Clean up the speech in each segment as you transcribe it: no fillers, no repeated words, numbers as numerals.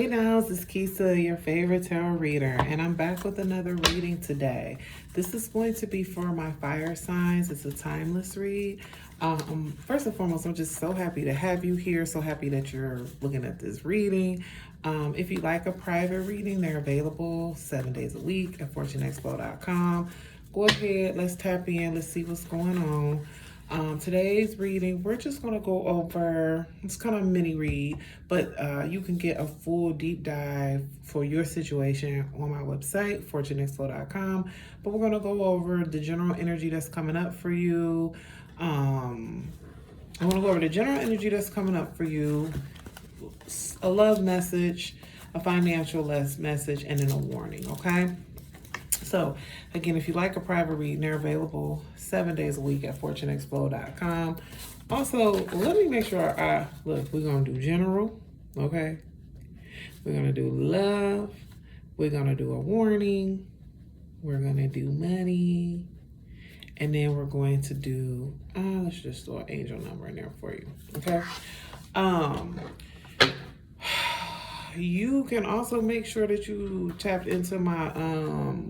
Hey now, this is Kisa, your favorite tarot reader, and I'm back with another reading today. This is going to be for my fire signs. It's a timeless read. First and foremost, I'm just so happy to have you here, so happy that you're looking at this reading. If you like a private reading, they're available 7 days a week at fortuneexpo.com. Go ahead, let's tap in, let's see what's going on. Today's reading, we're just going to go over, it's kind of a mini read, but you can get a full deep dive for your situation on my website, fortuneexpo.com. But we're going to go over the general energy that's coming up for you. I want to go over the general energy that's coming up for you, a love message, a financial message, and then a warning, okay? So, again, if you like a private reading, they're available 7 days a week at fortuneexpo.com. Also, let me make sure look, we're going to do general, okay? We're going to do love. We're going to do a warning. We're going to do money. And then we're going to do, let's just throw an angel number in there for you, okay? You can also make sure that you tapped into my, oh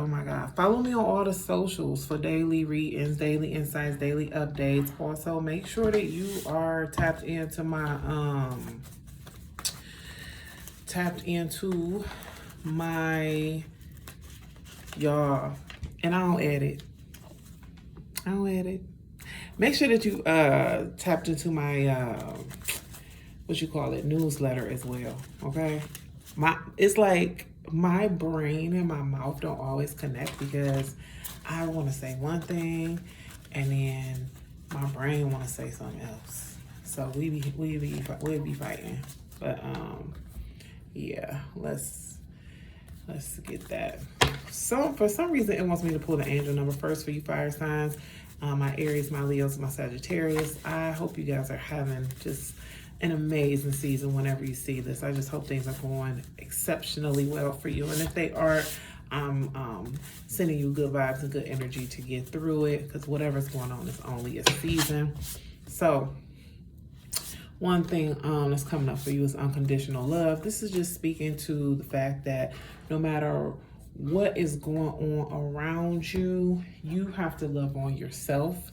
my God. Follow me on all the socials for daily readings, daily insights, daily updates. Also, make sure that you are tapped into my, y'all, and I don't edit. Make sure that you tapped into my newsletter as well. Okay, it's like my brain and my mouth don't always connect because I want to say one thing and then my brain want to say something else. So we be fighting. But yeah, let's get that. So for some reason it wants me to pull the angel number first for you fire signs. My Aries, my Leos, my Sagittarius. I hope you guys are having just an amazing season whenever you see this. I just hope things are going exceptionally well for you. And if they are, I'm sending you good vibes and good energy to get through it because whatever's going on is only a season. So one thing that's coming up for you is unconditional love. This is just speaking to the fact that no matter what is going on around you, you have to love on yourself.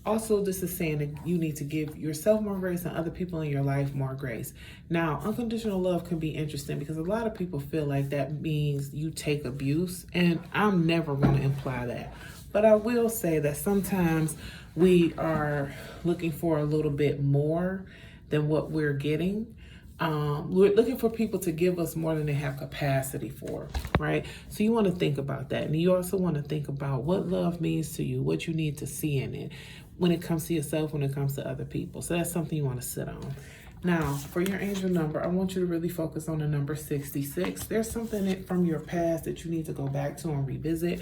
Also, this is saying that you need to give yourself more grace and other people in your life more grace. Now, unconditional love can be interesting because a lot of people feel like that means you take abuse, and I'm never going to imply that. But I will say that sometimes we are looking for a little bit more than what we're getting. We're looking for people to give us more than they have capacity for, right? So you want to think about that. And you also want to think about what love means to you, what you need to see in it when it comes to yourself, when it comes to other people. So that's something you want to sit on. Now, for your angel number, I want you to really focus on the number 66. There's something from your past that you need to go back to and revisit.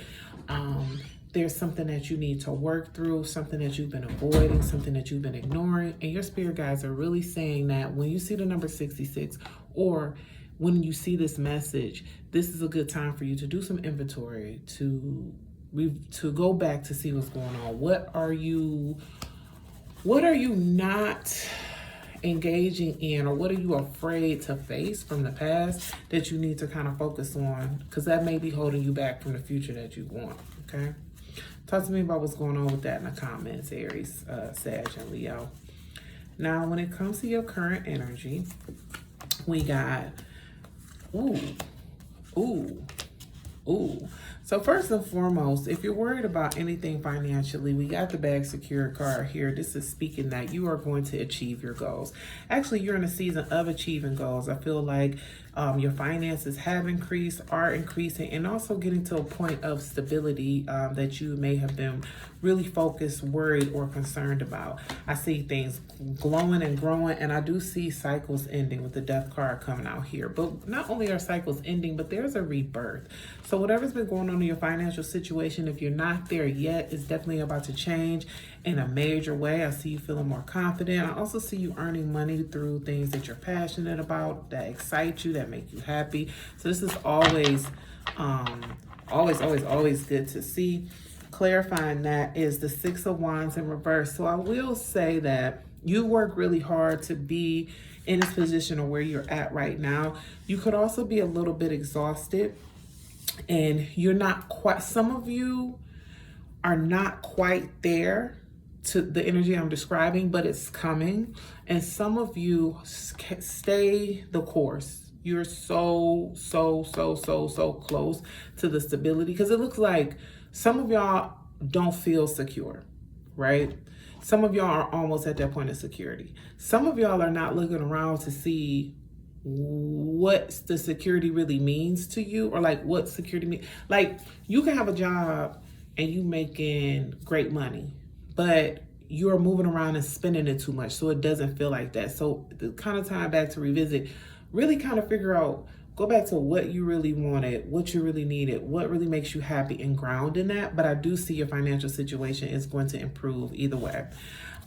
There's something that you need to work through, something that you've been avoiding, something that you've been ignoring. And your spirit guides are really saying that when you see the number 66 or when you see this message, this is a good time for you to do some inventory, to go back to see what's going on. What are you not engaging in, or what are you afraid to face from the past that you need to kind of focus on, because that may be holding you back from the future that you want, okay? Talk to me about what's going on with that in the comments, Aries, Sag, and Leo. Now, when it comes to your current energy, we got, ooh. So first and foremost, if you're worried about anything financially, we got the bag secure card here. This is speaking that you are going to achieve your goals. Actually, you're in a season of achieving goals. I feel like your finances have increased, are increasing, and also getting to a point of stability that you may have been really focused, worried, or concerned about. I see things glowing and growing, and I do see cycles ending with the death card coming out here. But not only are cycles ending, but there's a rebirth. So whatever's been going on in your financial situation, if you're not there yet, it's definitely about to change in a major way. I see you feeling more confident. I also see you earning money through things that you're passionate about, that excite you, that make you happy. So this is always good to see. Clarifying that is the Six of Wands in reverse. So I will say that You work really hard to be in this position or where you're at right now. You could also be a little bit exhausted, and you're not quite, some of you are not quite there to the energy I'm describing, but it's coming. And some of you stay the course. You're so close to the stability, because it looks like some of y'all don't feel secure, right? Some of y'all are almost at that point of security. Some of y'all are not looking around to see what the security really means to you, or like what security means. Like, you can have a job and you making great money, but you're moving around and spending it too much, so it doesn't feel like that. So the kind of time back to revisit, really kind of figure out, go back to what you really wanted, what you really needed, what really makes you happy, and ground in that. But I do see your financial situation is going to improve either way.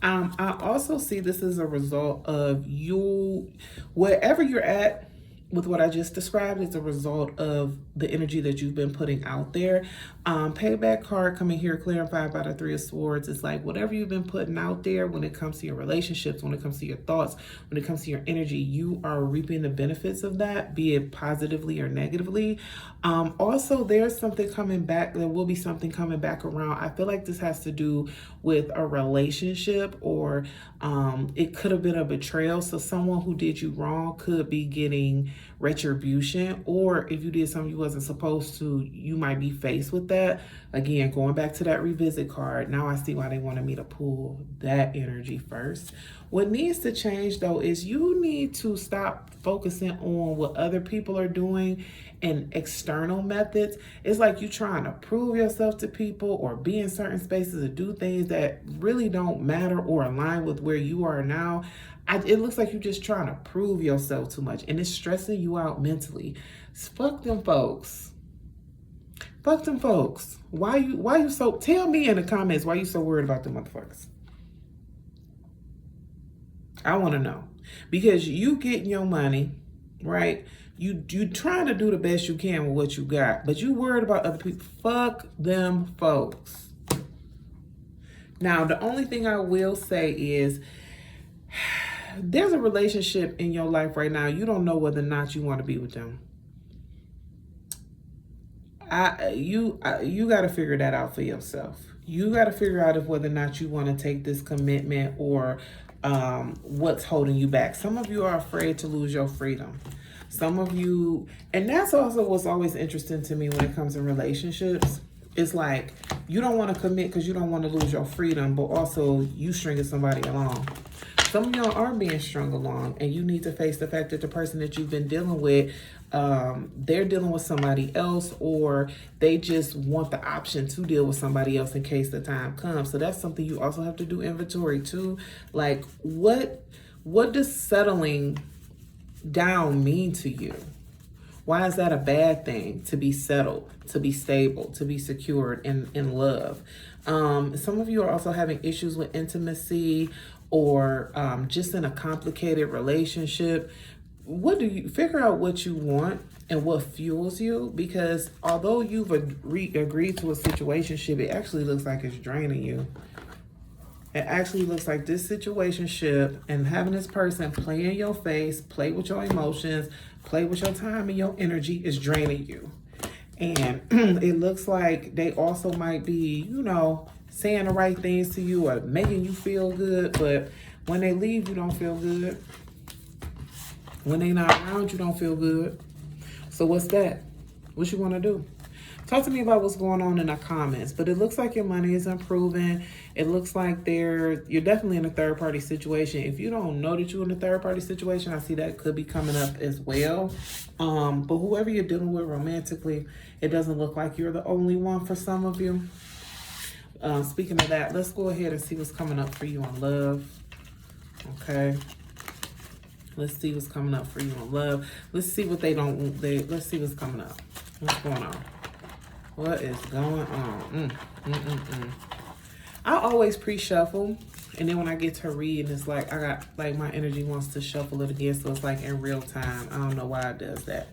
I also see this as a result of you, wherever you're at with what I just described, is a result of the energy that you've been putting out there. Payback card coming here, clarified by the Three of Swords. It's like whatever you've been putting out there when it comes to your relationships, when it comes to your thoughts, when it comes to your energy, you are reaping the benefits of that, be it positively or negatively. Also, there's something coming back. There will be something coming back around. I feel like this has to do with a relationship, or it could have been a betrayal. So someone who did you wrong could be getting retribution, or if you did something you wasn't supposed to, you might be faced with that. Again, going back to that revisit card, now I see why they wanted me to pull that energy first. What needs to change though is you need to stop focusing on what other people are doing and external methods. It's like you trying to prove yourself to people or be in certain spaces or do things that really don't matter or align with where you are now. It looks like you're just trying to prove yourself too much, and it's stressing you out mentally. Fuck them folks. Fuck them folks. Why you so, tell me in the comments why you so worried about them motherfuckers. I want to know. Because you getting your money, right? You trying to do the best you can with what you got, but you worried about other people. Fuck them folks. Now, the only thing I will say is, there's a relationship in your life right now. You don't know whether or not you want to be with them. You got to figure that out for yourself. You got to figure out if whether or not you want to take this commitment, or what's holding you back. Some of you are afraid to lose your freedom. Some of you, and that's also what's always interesting to me when it comes to relationships. It's like you don't want to commit because you don't want to lose your freedom, but also you stringing somebody along. Some of y'all are being strung along, and you need to face the fact that the person that you've been dealing with, they're dealing with somebody else, or they just want the option to deal with somebody else in case the time comes. So that's something you also have to do inventory too. Like, what does settling down mean to you? Why is that a bad thing, to be settled, to be stable, to be secured in love? Some of you are also having issues with intimacy, or just in a complicated relationship. What do you figure out what you want and what fuels you? Because although you've agreed to a situationship, it actually looks like it's draining you. It actually looks like this situationship and having this person play in your face, play with your emotions, play with your time and your energy is draining you. And it looks like they also might be, you know, saying the right things to you or making you feel good, but when they leave, you don't feel good. When they not around, you don't feel good. So what's that? What you want to do? Talk to me about what's going on in the comments. But it looks like your money is improving. It looks like you're definitely in a third party situation. If you don't know that you're in a third party situation, I see that could be coming up as well. But whoever you're dealing with romantically, it doesn't look like you're the only one for some of you. Speaking of that, let's go ahead and see what's coming up for you on love. Okay. Let's see what's coming up for you on love. Let's see what let's see what's coming up. What's going on? What is going on? I always pre-shuffle, and then when I get to read, it's like I got, like, my energy wants to shuffle it again, so it's like in real time. I don't know why it does that.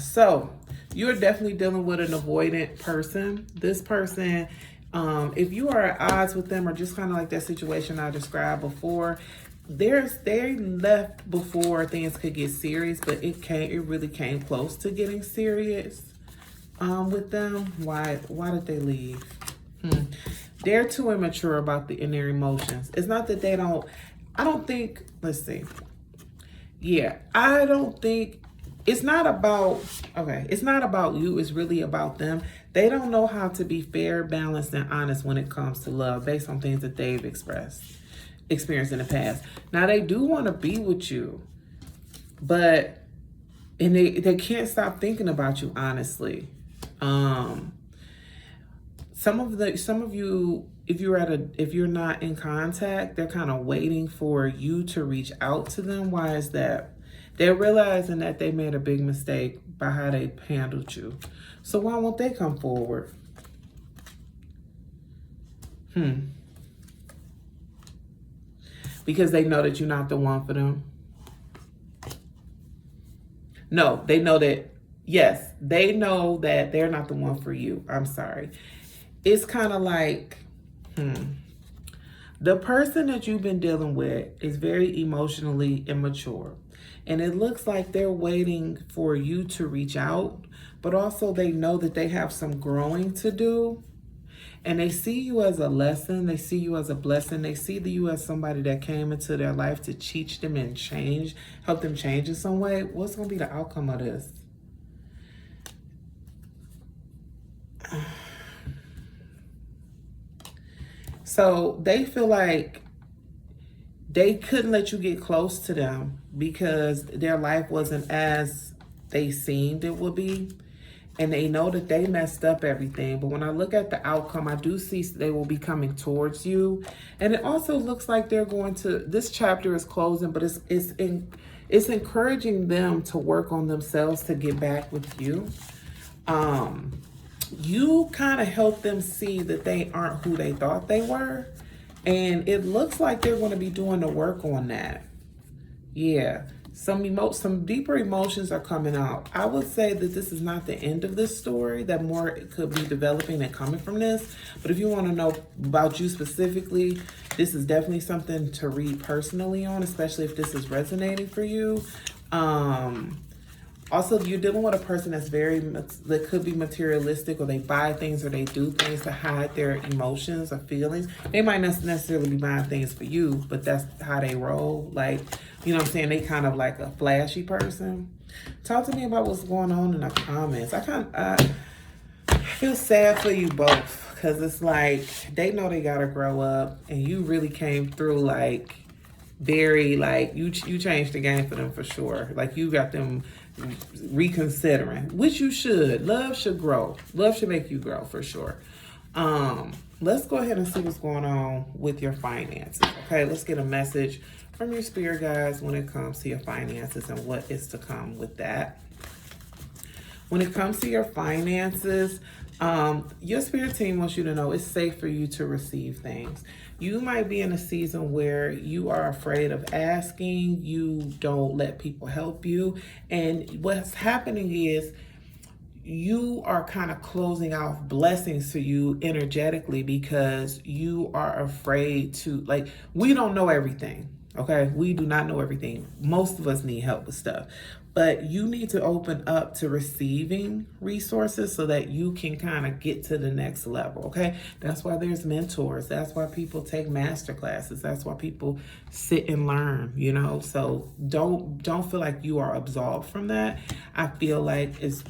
So you're definitely dealing with an avoidant person. This person If you are at odds with them, or just kind of like that situation I described before, they left before things could get serious, but it really came close to getting serious with them. Why did they leave? They're too immature in their emotions. It's not that they don't, I don't think, let's see. Yeah, I don't think, it's not about, okay, it's not about you, it's really about them. They don't know how to be fair, balanced, and honest when it comes to love based on things that they've experienced in the past. Now, they do want to be with you, and they can't stop thinking about you, honestly. Some of you, if you're not in contact, they're kind of waiting for you to reach out to them. Why is that? They're realizing that they made a big mistake by how they handled you. So why won't they come forward? Because they know that you're not the one for them. No, they know that, yes, they know that they're not the one for you. I'm sorry. It's kind of like, the person that you've been dealing with is very emotionally immature. And it looks like they're waiting for you to reach out, but also they know that they have some growing to do. And they see you as a lesson. They see you as a blessing. They see you as somebody that came into their life to teach them and help them change in some way. What's going to be the outcome of this? So they feel like they couldn't let you get close to them because their life wasn't as they seemed it would be. And they know that they messed up everything. But when I look at the outcome, I do see they will be coming towards you. And it also looks like they're going to, this chapter is closing, but it's encouraging them to work on themselves to get back with you. You kind of help them see that they aren't who they thought they were. And it looks like they're going to be doing the work on that. Yeah. Some deeper emotions are coming out. I would say that this is not the end of this story, that more could be developing and coming from this. But if you want to know about you specifically, this is definitely something to read personally on, especially if this is resonating for you. Also, you're dealing with a person that could be materialistic, or they buy things or they do things to hide their emotions or feelings. They might not necessarily be buying things for you, but that's how they roll. Like, you know what I'm saying? They kind of like a flashy person. Talk to me about what's going on in the comments. I feel sad for you both, because it's like they know they gotta grow up, and you really came through like very, like, you changed the game for them for sure. Like, you got them reconsidering, which you should. Love should grow. Love should make you grow for sure. Let's go ahead and see what's going on with your finances. Okay, let's get a message from your spirit guides when it comes to your finances and what is to come with that. When it comes to your finances, your spirit team wants you to know it's safe for you to receive things. You might be in a season where you are afraid of asking, you don't let people help you. And what's happening is you are kind of closing off blessings for you energetically, because you are afraid to, like, we don't know everything. Okay, we do not know everything. Most of us need help with stuff, but you need to open up to receiving resources so that you can kind of get to the next level. Okay, that's why there's mentors. That's why people take master classes. That's why people sit and learn. You know, so don't feel like you are absolved from that. I feel like it's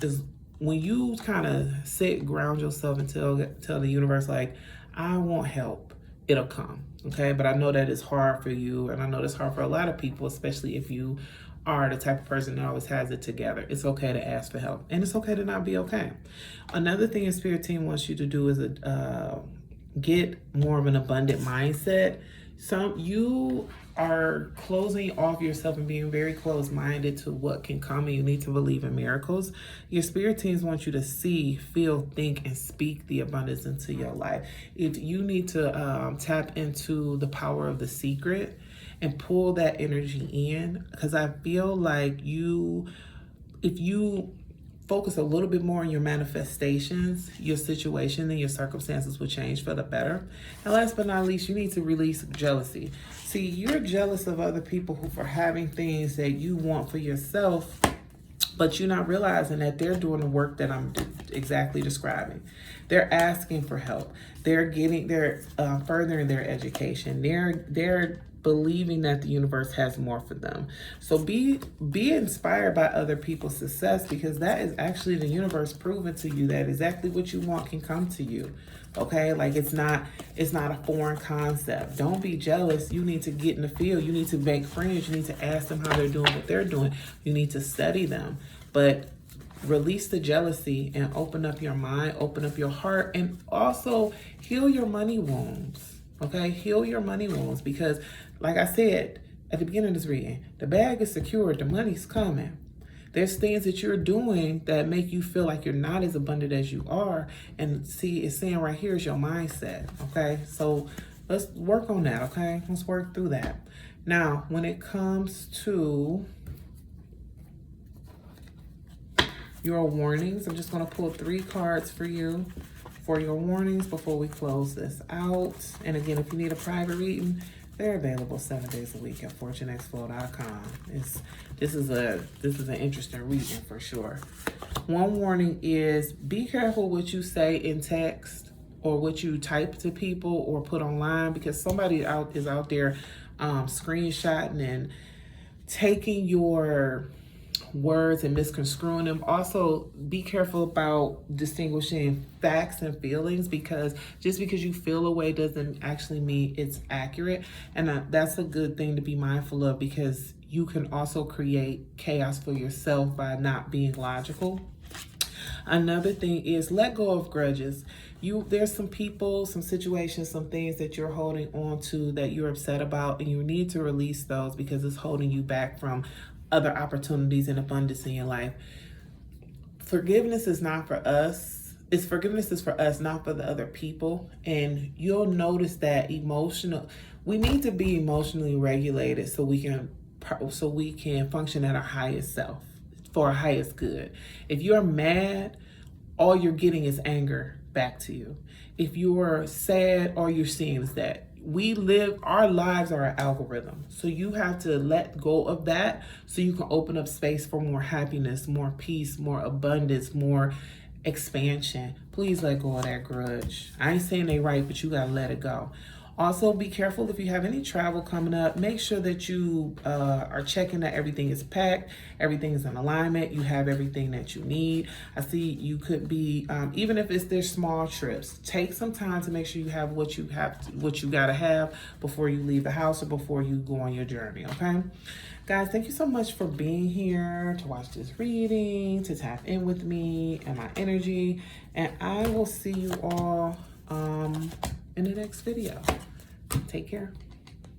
when you kind of ground yourself and tell the universe, like, I want help, it'll come. Okay, but I know that it's hard for you, and I know it's hard for a lot of people, especially if you are the type of person that always has it together. It's okay to ask for help, and it's okay to not be okay. Another thing your spirit team wants you to do is get more of an abundant mindset. You are closing off yourself and being very closed-minded to what can come, and you need to believe in miracles. Your spirit teams want you to see, feel, think, and speak the abundance into your life. If you need to tap into the power of the secret and pull that energy in, because I feel like if you focus a little bit more on your manifestations, your situation and your circumstances will change for the better. And last but not least, you need to release jealousy. See, you're jealous of other people who for having things that you want for yourself, but you're not realizing that they're doing the work that I'm exactly describing. They're asking for help. They're furthering their education. They're believing that the universe has more for them. So be inspired by other people's success, because that is actually the universe proving to you that exactly what you want can come to you. Okay, like it's not a foreign concept. Don't be jealous. You need to get in the field. You need to make friends. You need to ask them how they're doing what they're doing. You need to study them. But release the jealousy and open up your mind, open up your heart, and also heal your money wounds. Okay, heal your money wounds, because like I said at the beginning of this reading, the bag is secured, the money's coming. There's things that you're doing that make you feel like you're not as abundant as you are. And see, it's saying right here is your mindset. Okay, so let's work on that. Okay, let's work through that. Now, when it comes to your warnings, I'm just going to pull 3 cards for you for your warnings before we close this out. And again, if you need a private reading, they're available 7 days a week at fortunexflow.com. This is an interesting reading for sure. One warning is be careful what you say in text or what you type to people or put online, because somebody is out there screenshotting and taking your words and misconstruing them. Also, be careful about distinguishing facts and feelings, because just because you feel a way doesn't actually mean it's accurate. And that's a good thing to be mindful of, because you can also create chaos for yourself by not being logical. Another thing is let go of grudges. There's some people, some situations, some things that you're holding on to that you're upset about, and you need to release those because it's holding you back from other opportunities and abundance in your life. Forgiveness is not for us. Forgiveness is for us, not for the other people. And you'll notice that we need to be emotionally regulated so we can function at our highest self, for our highest good. If you're mad, all you're getting is anger back to you. If you're sad, all you're seeing is that. Our lives are an algorithm. So you have to let go of that so you can open up space for more happiness, more peace, more abundance, more expansion. Please let go of that grudge. I ain't saying they right, but you gotta let it go. Also, be careful if you have any travel coming up. Make sure that you are checking that everything is packed, everything is in alignment, you have everything that you need. I see you could be, even if their small trips, take some time to make sure you have what you gotta have before you leave the house or before you go on your journey, okay? Guys, thank you so much for being here to watch this reading, to tap in with me and my energy. And I will see you all in the next video. Take care.